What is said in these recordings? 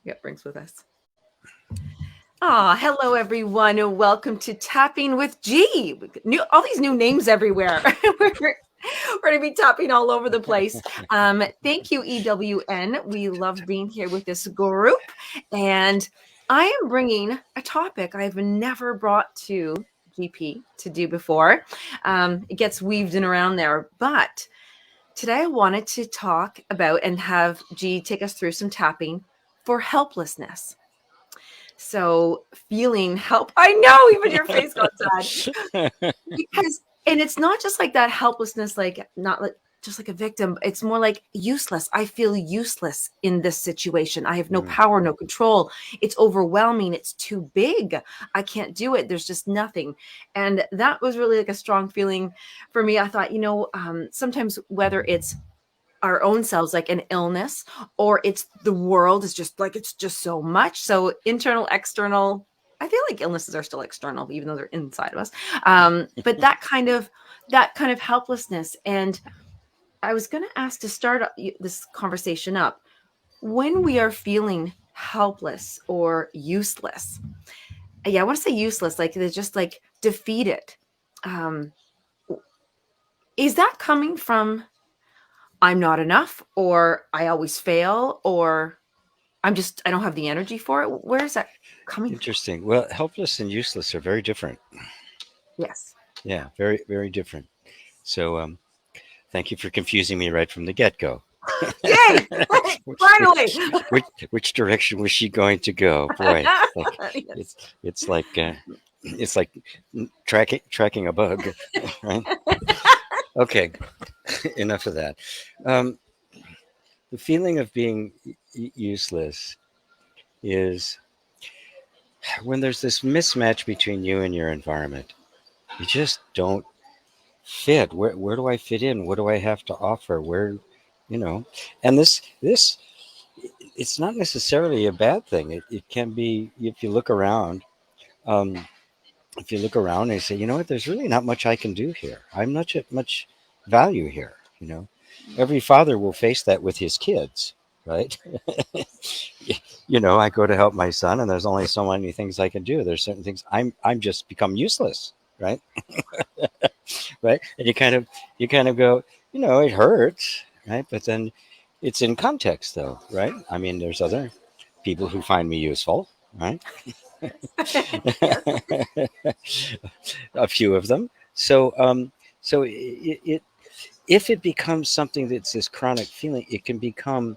Yep, brings with us. Hello everyone. Welcome to Tapping with G. All these new names everywhere. we're going to be tapping all over the place. Thank you, EWN. We love being here with this group. And I am bringing a topic I've never brought to GP to do before. It gets weaved in around there. But today I wanted to talk about and have G take us through some tapping for helplessness. So feeling help. I know, even your face got sad. Because, and it's not just like that helplessness, like not like just like a victim. It's more like useless. I feel useless in this situation. I have no power, no control. It's overwhelming. It's too big. I can't do it. There's just nothing. And that was really like a strong feeling for me. I thought, sometimes whether it's our own selves, like an illness, or it's the world is just like it's just so much. So internal, external. I feel like illnesses are still external, even though they're inside of us. But that kind of helplessness. And I was going to ask to start this conversation up when we are feeling helpless or useless. Yeah, I want to say useless, like they're just like defeated. Um, is that coming from I'm not enough, or I always fail, or I don't have the energy for it? Where is that coming from? Interesting. Well, helpless and useless are very different. Yes. Yeah, very, very different. So, thank you for confusing me right from the get-go. Yay! Finally. Which direction was she going to go? Boy, like Yes. it's it's like it's like tracking a bug, right? Okay, enough of that. Um, the feeling of being useless is when there's this mismatch between you and your environment. You just don't fit. Where do I fit in? What do I have to offer? Where, you know, and this it's not necessarily a bad thing. It can be if you look around. Um, if you look around and you say, you know what, there's really not much I can do here. I'm not much value here. Every father will face that with his kids, right? I go to help my son, and there's only so many things I can do. There's certain things I'm just become useless, right? Right? And you kind of go, it hurts, right? But then it's in context, though, right? I mean, there's other people who find me useful, right? Yes. A few of them. So if it becomes something that's this chronic feeling, it can become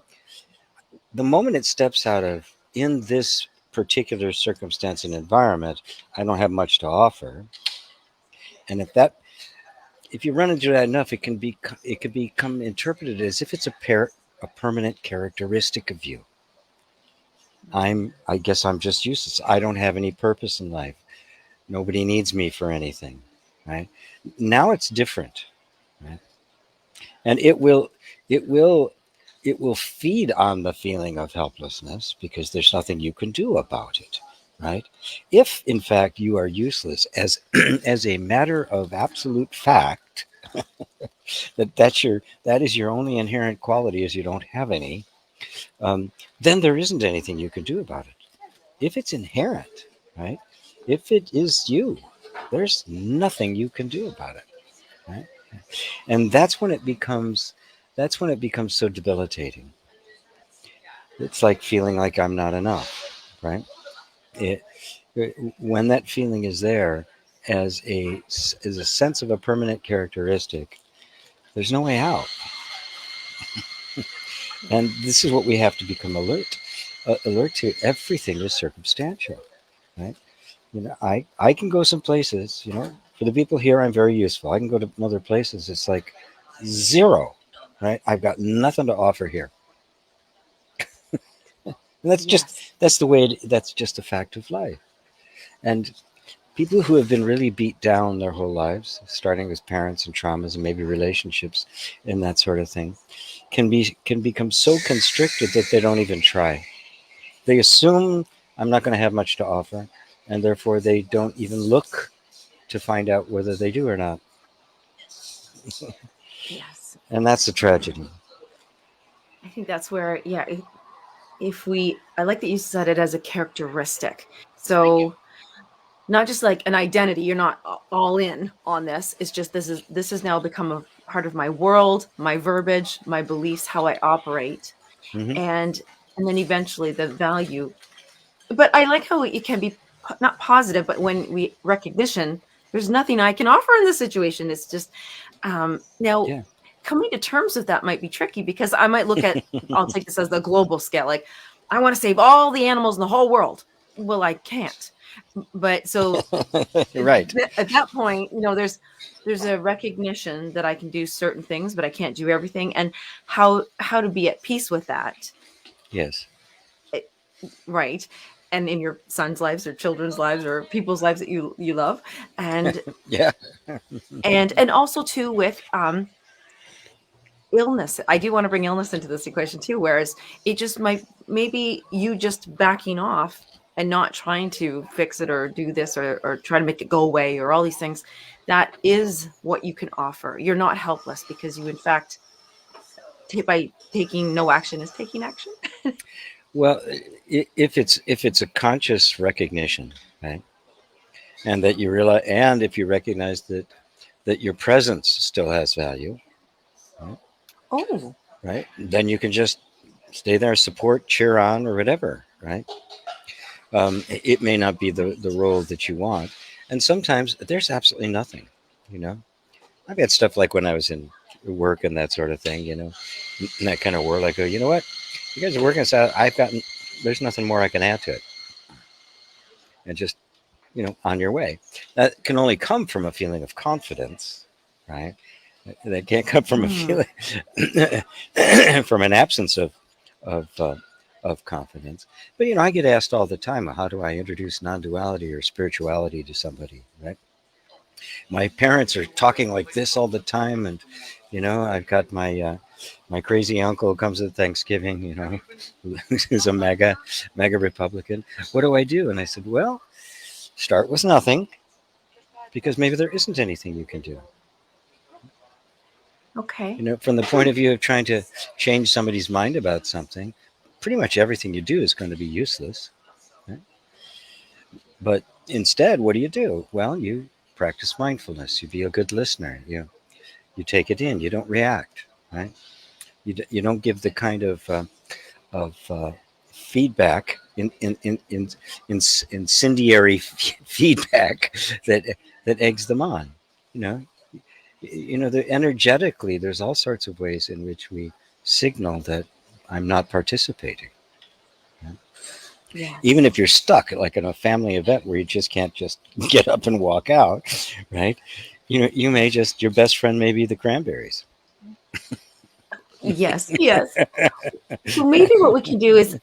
the moment it steps out of in this particular circumstance and environment. I don't have much to offer, and if you run into that enough, it can become interpreted as if it's a permanent characteristic of you. I guess I'm just useless. I don't have any purpose in life. Nobody needs me for anything, right? Now it's different, right? And it will feed on the feeling of helplessness because there's nothing you can do about it, right? If in fact you are useless as as a matter of absolute fact, that is your only inherent quality is you don't have any, then there isn't anything you can do about it. If it's inherent, right? If it is you, there's nothing you can do about it, right? And that's when it becomes so debilitating. It's like feeling like I'm not enough, right? It, when that feeling is there as a sense of a permanent characteristic, there's no way out. And this is what we have to become alert to. Everything is circumstantial, right? I can go some places. For the people here, I'm very useful. I can go to other places. It's like zero, right? I've got nothing to offer here. And Yes. that's the way that's just a fact of life. And people who have been really beat down their whole lives, starting with parents and traumas and maybe relationships and that sort of thing, can become so constricted that they don't even try. They assume I'm not going to have much to offer, and therefore they don't even look to find out whether they do or not. Yes. And that's a tragedy. I think that's where, yeah. I like that you said it as a characteristic. So not just like an identity, you're not all in on this. It's just this has now become a part of my world, my verbiage, my beliefs, how I operate. Hmm. And then eventually the value. But I like how it can be not positive, but when we recognition, there's nothing I can offer in this situation. It's just now Yeah. coming to terms with that might be tricky because I might look at, I'll take this as the global scale. Like, I want to save all the animals in the whole world. Well, I can't. But so Right. at that point, there's a recognition that I can do certain things, but I can't do everything, and how to be at peace with that. Yes. eh, right? And in your son's lives or children's lives or people's lives that you love, and Yeah. also too with illness. I do want to bring illness into this equation too, whereas it just might, maybe you just backing off and not trying to fix it or do this or try to make it go away or all these things. That is what you can offer. You're not helpless because you, in fact, by taking no action is taking action. Well, if it's a conscious recognition, right, and that you realize, and if you recognize that your presence still has value, right, Oh, right, then you can just stay there, support, cheer on, or whatever, right. It may not be the role that you want, and sometimes there's absolutely nothing. You know, I've had stuff like when I was in work and that sort of thing. In that kind of world, I go, you know what, you guys are working, so I've gotten. There's nothing more I can add to it, and just on your way. That can only come from a feeling of confidence, right? That can't come from a mm, feeling from an absence of uh, of confidence. But I get asked all the time, how do I introduce non-duality or spirituality to somebody? Right? My parents are talking like this all the time, and I've got my crazy uncle who comes at Thanksgiving, who's a mega Republican. What do I do? And I said, well, start with nothing, because maybe there isn't anything you can do. okay. From the point of view of trying to change somebody's mind about something, pretty much everything you do is going to be useless. Right? But instead, what do? Well, you practice mindfulness. You be a good listener. You take it in. You don't react. Right? You don't give the kind of feedback incendiary feedback that eggs them on. You know, energetically, there's all sorts of ways in which we signal that I'm not participating. Right? Yes. Even if you're stuck, like in a family event where you just can't just get up and walk out, right? You may just, your best friend may be the cranberries. Yes. Yes. So maybe what we can do is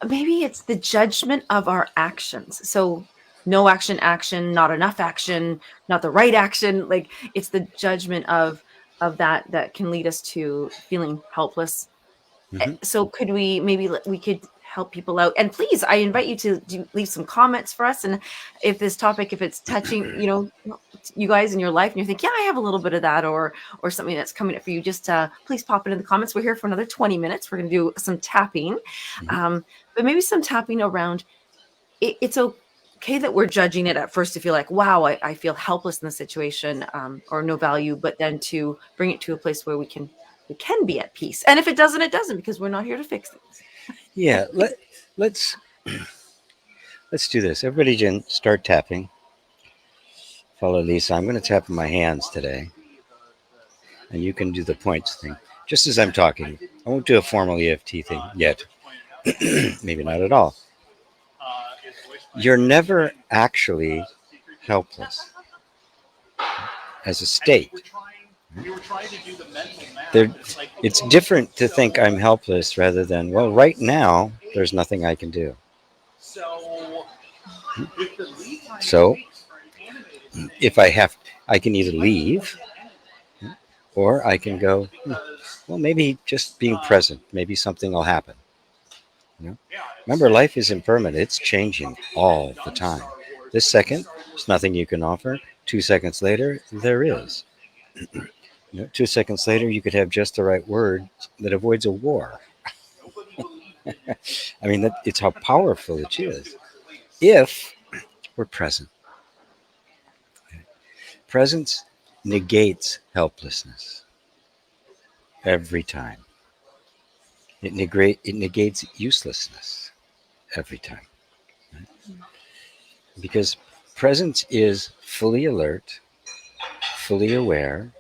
maybe it's the judgment of our actions. So no action, action, not enough action, not the right action. Like, it's the judgment of that can lead us to feeling helpless. Hmm. So could we maybe we could help people out, and please, I invite you to leave some comments for us. And if this topic, if it's touching you guys in your life and you think, yeah, I have a little bit of that, or something that's coming up for you, just please pop it in the comments. We're here for another 20 minutes. We're going to do some tapping, Hmm. um, but maybe some tapping around it's okay that we're judging it at first to feel like, wow, I feel helpless in the situation, or no value, but then to bring it to a place where we can be at peace. And if it doesn't, it doesn't, because we're not here to fix things. Yeah, let's let's do this. Everybody can start tapping. Follow Lisa. I'm going to tap in my hands today, and you can do the points thing just as I'm talking. I won't do a formal EFT thing yet. Maybe not at all. You're never actually helpless as a state. There, it's different to think I'm helpless rather than, well, right now there's nothing I can do. So if I can either leave, or I can go, well, maybe just being present, maybe something will happen. You know? Remember, life is impermanent, it's changing all the time. This second, there's nothing you can offer. 2 seconds later, there is. 2 seconds later, you could have just the right word that avoids a war. I mean, it's how powerful it is if we're present. Presence negates helplessness every time. It negates uselessness every time. Right? Because presence is fully alert, fully aware,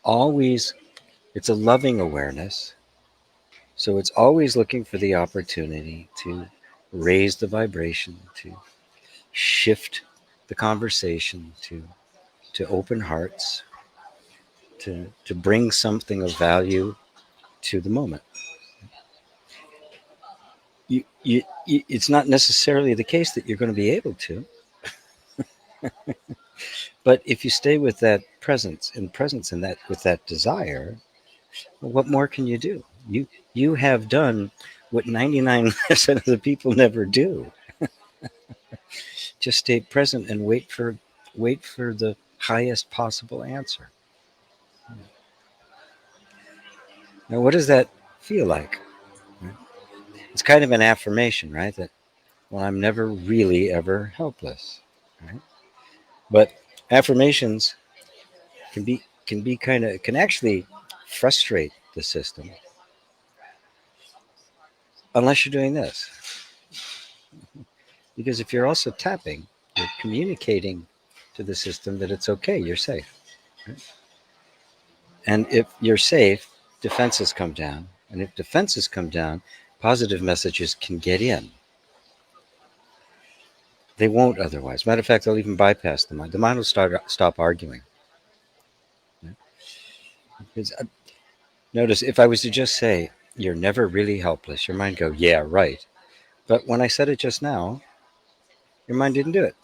always, it's a loving awareness. So it's always looking for the opportunity to raise the vibration, to shift the conversation, to open hearts, to bring something of value to the moment. It's not necessarily the case that you're going to be able to, but if you stay with that presence and that with that desire, well, what more can you do? You have done what 99% of the people never do. Just stay present and wait for the highest possible answer. Now, what does that feel like? It's kind of an affirmation, right? That, well, I'm never really ever helpless, right? But affirmations can actually frustrate the system unless you're doing this. Because if you're also tapping, you're communicating to the system that it's okay, you're safe. Right? And if you're safe, defenses come down. And if defenses come down, positive messages can get in. They won't otherwise. Matter of fact, they'll even bypass the mind. The mind will stop arguing. Right? Because, notice if I was to just say, you're never really helpless, your mind go, yeah, right. But when I said it just now, your mind didn't do it.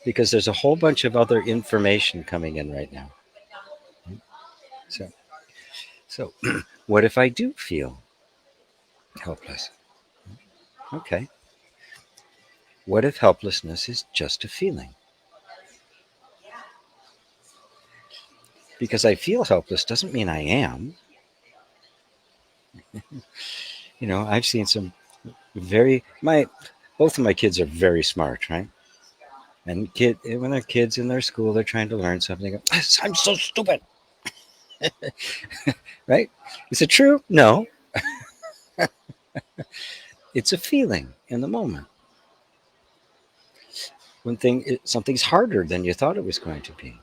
Because there's a whole bunch of other information coming in right now. So, so what if I do feel helpless? Okay. What if helplessness is just a feeling? Because I feel helpless doesn't mean I am. I've seen some very my both of my kids are very smart, right? And when they're kids in their school, they're trying to learn something. They go, I'm so stupid, right? Is it true? No, it's a feeling in the moment when something's harder than you thought it was going to be.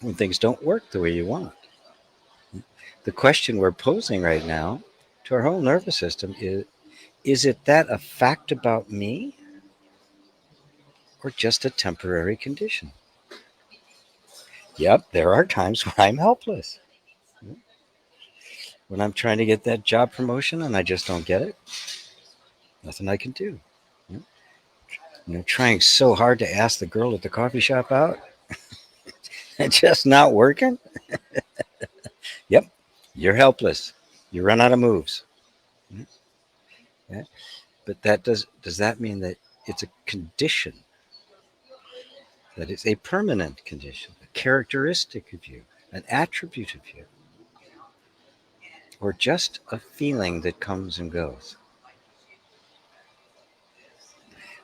When things don't work the way you want. The question we're posing right now to our whole nervous system is it that a fact about me or just a temporary condition? Yep, there are times when I'm helpless. When I'm trying to get that job promotion and I just don't get it, nothing I can do. Trying so hard to ask the girl at the coffee shop out, and just not working. Yep, you're helpless. You run out of moves. Yeah. But does that mean that it's a condition? That it's a permanent condition, a characteristic of you, an attribute of you, or just a feeling that comes and goes?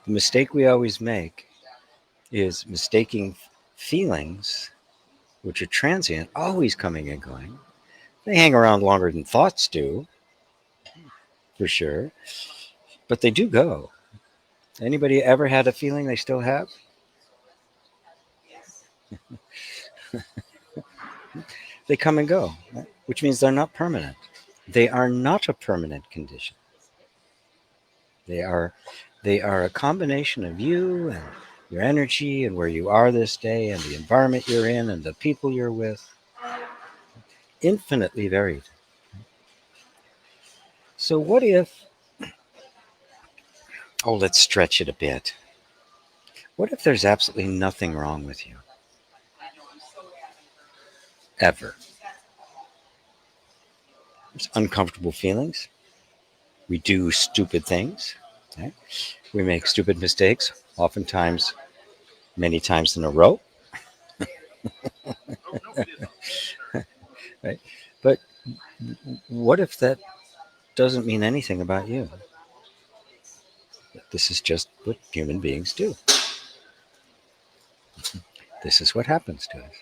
The mistake we always make is mistaking feelings, which are transient, always coming and going. They hang around longer than thoughts do, for sure, but they do go. Anybody ever had a feeling they still have? They come and go, right? Which means they're not permanent. They are not a permanent condition. They are they are a combination of you and your energy and where you are this day and the environment you're in and the people you're with. Infinitely varied. So what if let's stretch it a bit. What if there's absolutely nothing wrong with you? Ever. There's uncomfortable feelings. We do stupid things. Okay? We make stupid mistakes, oftentimes many times in a row. Right? But What if that doesn't mean anything about you? This is just what human beings do. This is what happens to us.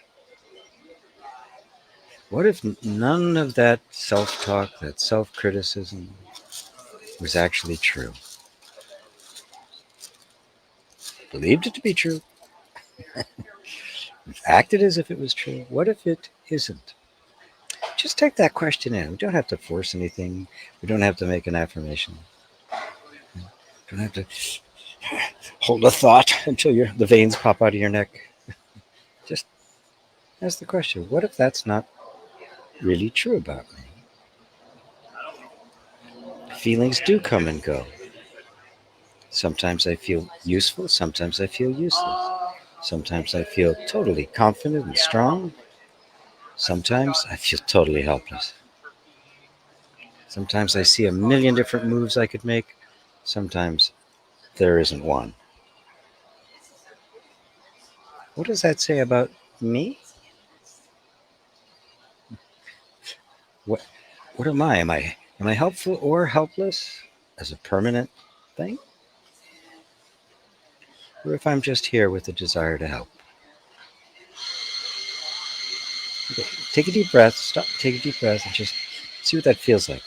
What if none of that self talk, that self criticism was actually true? Believed it to be true, acted as if it was true. What if it isn't? Just take that question in. We don't have to force anything. We don't have to make an affirmation. We don't have to hold a thought until the veins pop out of your neck. Just ask the question, what if that's not really true about me? Feelings do come and go. Sometimes I feel useful, sometimes I feel useless. Sometimes I feel totally confident and strong. Sometimes I feel totally helpless. Sometimes I see a million different moves I could make. Sometimes there isn't one. What does that say about me? What what am I? Am I helpful or helpless as a permanent thing? Or if I'm just here with a desire to help? Okay, take a deep breath, stop, take a deep breath, and just see what that feels like.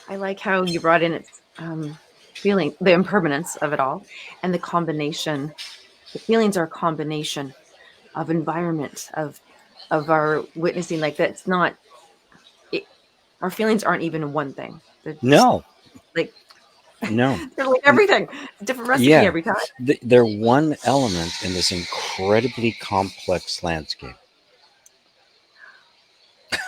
I like how you brought in its feeling, the impermanence of it all, and the combination. The feelings are a combination of environment, of our witnessing. Like that's not it, our feelings aren't even one thing. They're just No, like no. they're like everything. It's a different recipe Yeah, every time. they're one element in this incredibly complex landscape.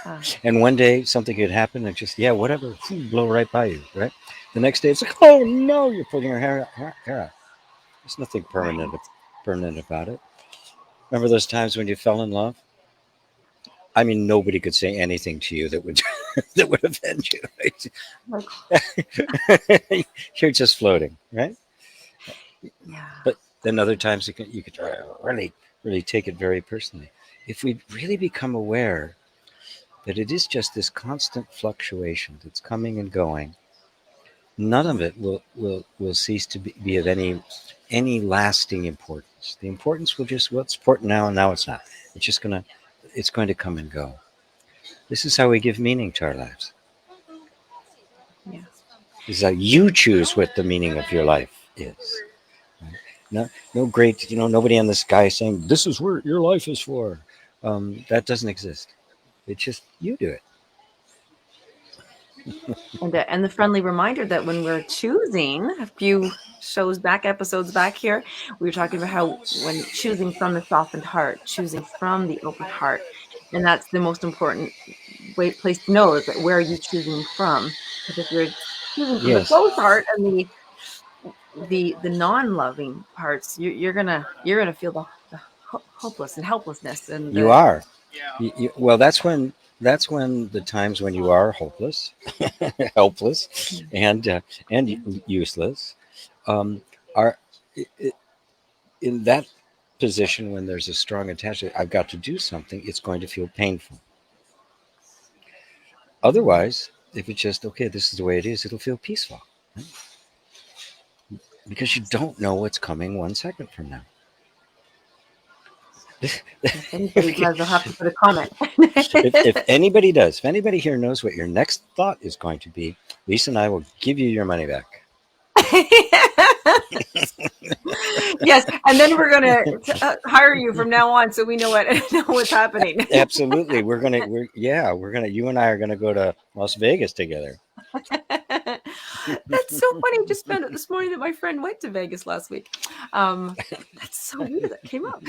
Uh, And one day something could happen and just, yeah, whatever, blow right by you, right? The next day it's like, oh no, you're pulling your hair out. There's nothing right. permanent about it. Remember those times when you fell in love? I mean, nobody could say anything to you that would that would offend you. Like Right? You're just floating, right? yeah. But then other times you could really take it very personally. If we really become aware that it is just this constant fluctuation that's coming and going, none of it will cease to be of any lasting importance. The importance will just, well, it's important now and now it's not. It's going to come and go. This is how we give meaning to our lives. Yeah. This is how you choose what the meaning of your life is. Right? No great, nobody on the sky saying this is what your life is for. That doesn't exist. It's just you do it. And the friendly reminder that when we're choosing a few shows back, episodes back here, we were talking about how when choosing from the softened heart, choosing from the open heart, and that's the most important place to know is that where are you choosing from? Because if you're choosing from the Yes, closed heart and the non-loving parts, you're gonna feel the hopeless and helplessness and you the are. Well, that's when the times when you are hopeless, helpless, and useless um, are in that position when there's a strong attachment. I've got to do something. It's going to feel painful. Otherwise, if it's just okay, this is the way it is, it'll feel peaceful, right? Because you yes. don't know what's coming 1 second from now. If anybody does, they'll have to put a comment. If anybody here knows what your next thought is going to be, Lisa and I will give you your money back. Yes, and then we're gonna hire you from now on, so we know what know what's happening. Absolutely, we're gonna. You and I are gonna go to Las Vegas together. That's so funny. I just found out this morning that my friend went to Vegas last week. Um, that's so weird that came up.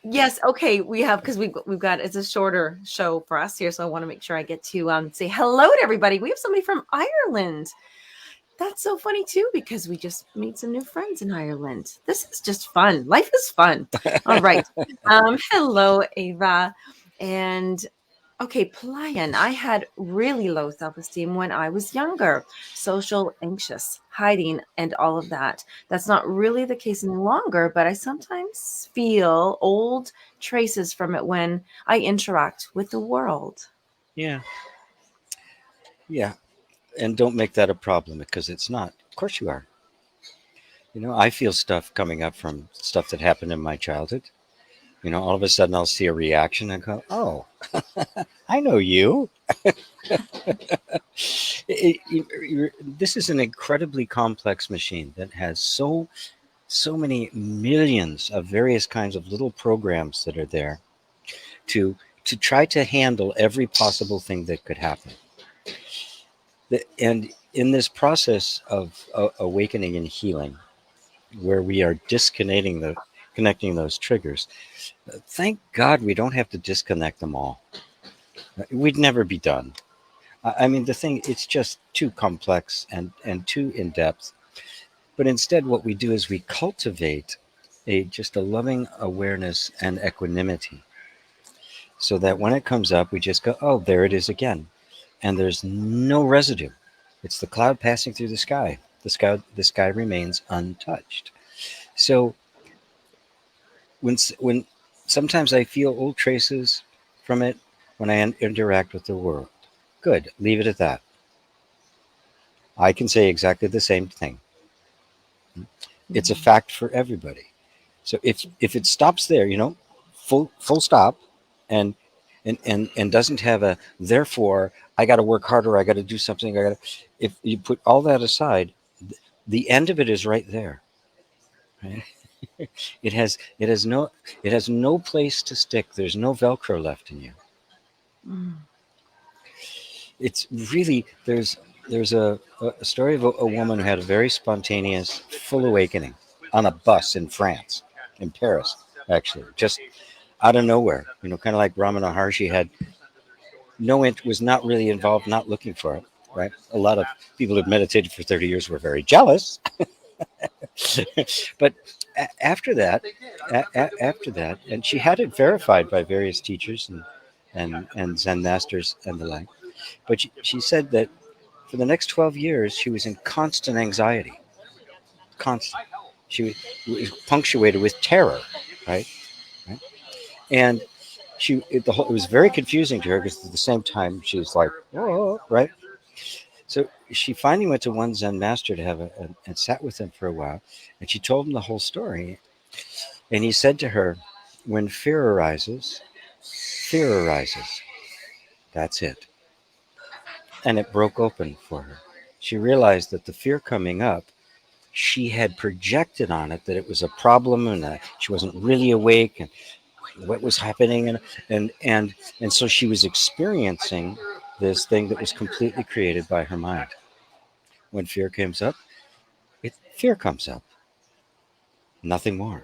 Yes, okay, we have because we've got it's a shorter show for us here, so I want to make sure I get to say hello to everybody. We have somebody from Ireland. That's so funny too, because we just made some new friends in Ireland. This is just fun. Life is fun. All right. Hello, Ava. And Okay, Plian, I had really low self esteem when I was younger, social, anxious, hiding, and all of that. That's not really the case any longer, but I sometimes feel old traces from it when I interact with the world. Yeah, yeah. And don't make that a problem because it's not. Of course you are. I feel stuff coming up from stuff that happened in my childhood. All of a sudden I'll see a reaction and go, "Oh, I know you." This is an incredibly complex machine that has so many millions of various kinds of little programs that are there to try to handle every possible thing that could happen. And in this process of awakening and healing, where we are disconnecting the connecting those triggers, thank God we don't have to disconnect them all. We'd never be done. I mean, the thing, it's just too complex and too in depth. But instead, what we do is we cultivate just a loving awareness and equanimity, so that when it comes up, we just go, "Oh, there it is again," and there's no residue. It's the cloud passing through the sky. The sky remains untouched. So when sometimes I feel old traces from it when I interact with the world. Good, leave it at that. I can say exactly the same thing. It's a Mhm. fact for everybody. So if it stops there, full stop, and and doesn't have a therefore I got to work harder, I got to do something, I got to. If you put all that aside, the end of it is right there. Right? It has no place to stick. There's no Velcro left in you. Mm. It's really there's a story of a woman who had a very spontaneous full awakening on a bus in France, in Paris, actually, just out of nowhere. Kind of like Ramana Maharshi had was not really involved, not looking for it. Right. A lot of people who meditated for 30 years were very jealous, but after that, and she had it verified by various teachers and Zen masters and the like. But she said that for the next 12 years, she was in constant anxiety. Constant. She was punctuated with terror, right? Right? And it was very confusing to her because at the same time she was like, "Whoa," right? So she finally went to one Zen master to and sat with him for a while, and she told him the whole story. And he said to her, "When fear arises, fear arises. That's it." And it broke open for her. She realized that the fear coming up, she had projected on it that it was a problem and that she wasn't really awake and what was happening, and so she was experiencing this thing that was completely created by her mind. When fear comes up, fear comes up, nothing more.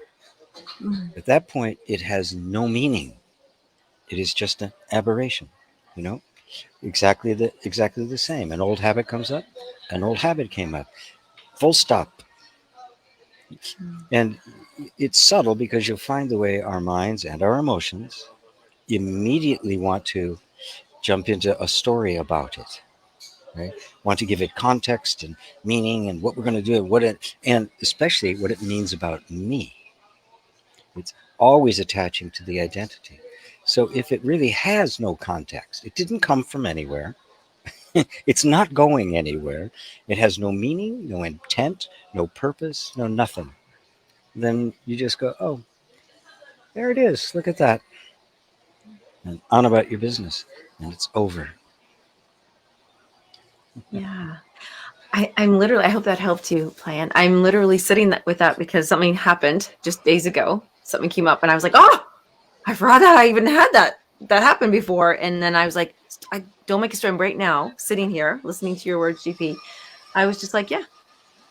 Mm. At that point, it has no meaning. It is just an aberration. You know, exactly the same. An old habit comes up, an old habit came up. Full stop. Mm. And it's subtle because you'll find the way our minds and our emotions immediately want to jump into a story about it, right? Want to give it context and meaning and what we're going to do and and especially what it means about me. It's always attaching to the identity. So if it really has no context, it didn't come from anywhere. It's not going anywhere. It has no meaning, no intent, no purpose, no nothing. Then you just go, "Oh, there it is. Look at that." And on about your business. And it's over. Yeah. I'm literally, I hope that helped you plan. I'm literally sitting with that because something happened just days ago. Something came up and I was like, oh, I forgot that I even had that happened before. And then I was like, I don't make a story right now, sitting here listening to your words, GP. I was just like, yeah,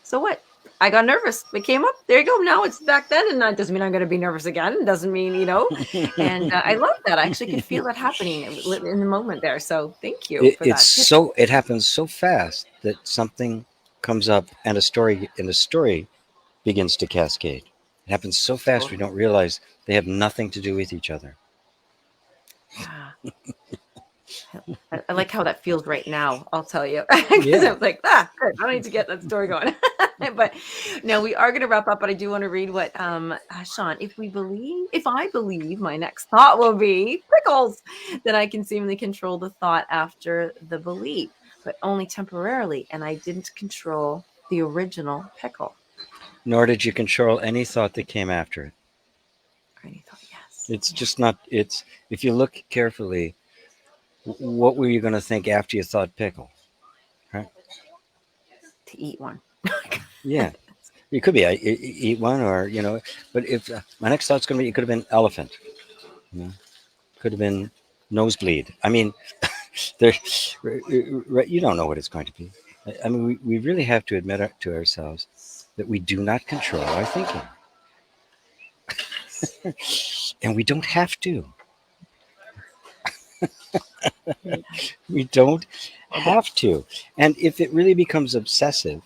so what? I got nervous. It came up. There you go. Now it's back then. And that doesn't mean I'm going to be nervous again. It doesn't mean, and I love that. I actually could feel that happening in the moment there. So thank you for that. It happens so fast that something comes up and a story begins to cascade. It happens so fast we don't realize they have nothing to do with each other. Yeah. I like how that feels right now, I'll tell you. Because Yeah. I'm like, good. I don't need to get that story going. But no, we are going to wrap up, but I do want to read what Sean, if I believe my next thought will be pickles, then I can seemingly control the thought after the belief, but only temporarily. And I didn't control the original pickle. Nor did you control any thought that came after it. And he thought, yes, It's yes, just not, it's, if you look carefully, what were you going to think after you thought pickle? Right? to eat one. Yeah. It could be eat one, or but if my next thought's going to be, it could have been elephant, you know, could have been nosebleed. I mean, there, you don't know what it's going to be. I mean, we really have to admit to ourselves that we do not control our thinking, and we don't have to. We don't have to. And if it really becomes obsessive,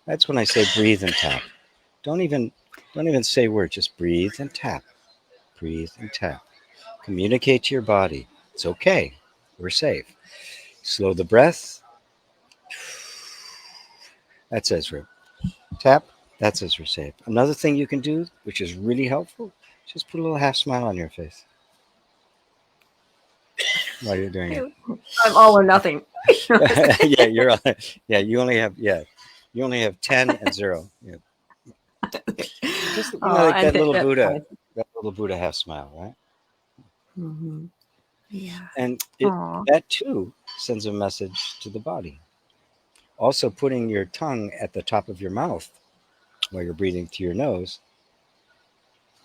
that's when I say breathe and tap. Don't even don't even say words. Just breathe and tap. Breathe and tap. Communicate to your body. It's okay. We're safe. Slow the breath. That says we're tap. That says we're safe. Another thing you can do, which is really helpful, just put a little half smile on your face while you're doing it. I'm all or nothing. Yeah, you're on. Yeah, you only have 10 and 0. Yeah. Just Oh, like and that little Buddha half smile, right? mm-hmm. Yeah. And Aw. that too sends a message to the body. Also, putting your tongue at the top of your mouth while you're breathing through your nose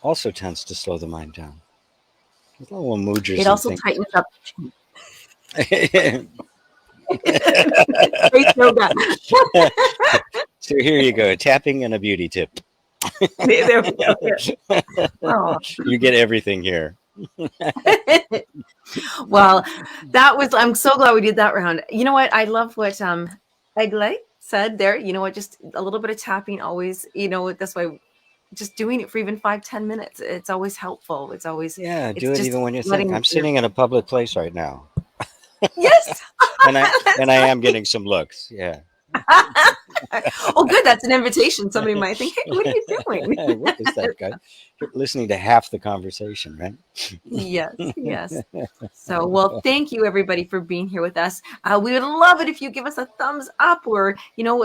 also tends to slow the mind down. There's little mudras It and also things. tightens up. Great yoga. So here you go, tapping and a beauty tip. There we go. Here. Oh. You get everything here. Well, I'm so glad we did that round. You know what? I love what I'd like said there. You know what? Just a little bit of tapping always, this way, just doing it for even 5-10 minutes. It's always helpful. Yeah, It's do it just even when you think. letting I'm sitting in a public place right now, yes. and I That's and I am getting some looks. Yeah. oh, good. That's an invitation. Somebody might think, hey, what are you doing? What is that guy? You're listening to half the conversation, right? Yes, yes. So, well, thank you everybody for being here with us. We would love it if you give us a thumbs up or,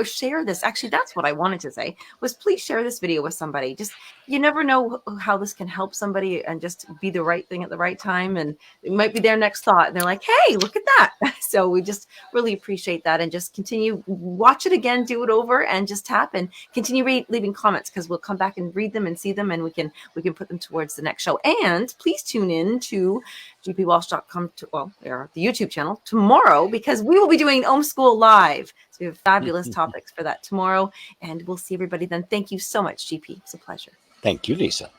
share this. Actually, that's what I wanted to say was please share this video with somebody. Just, you never know how this can help somebody and just be the right thing at the right time. And it might be their next thought. And they're like, hey, look at that. So we just really appreciate that and just continue, watch it again, do it over and just tap and continue leaving comments because we'll come back and read them and see them and we can put them towards the next show. And please tune in to gpwalsh.com the YouTube channel tomorrow because we will be doing Om School Live. So we have fabulous topics for that tomorrow. And we'll see everybody then. Thank you so much, GP. It's a pleasure. Thank you, Lisa.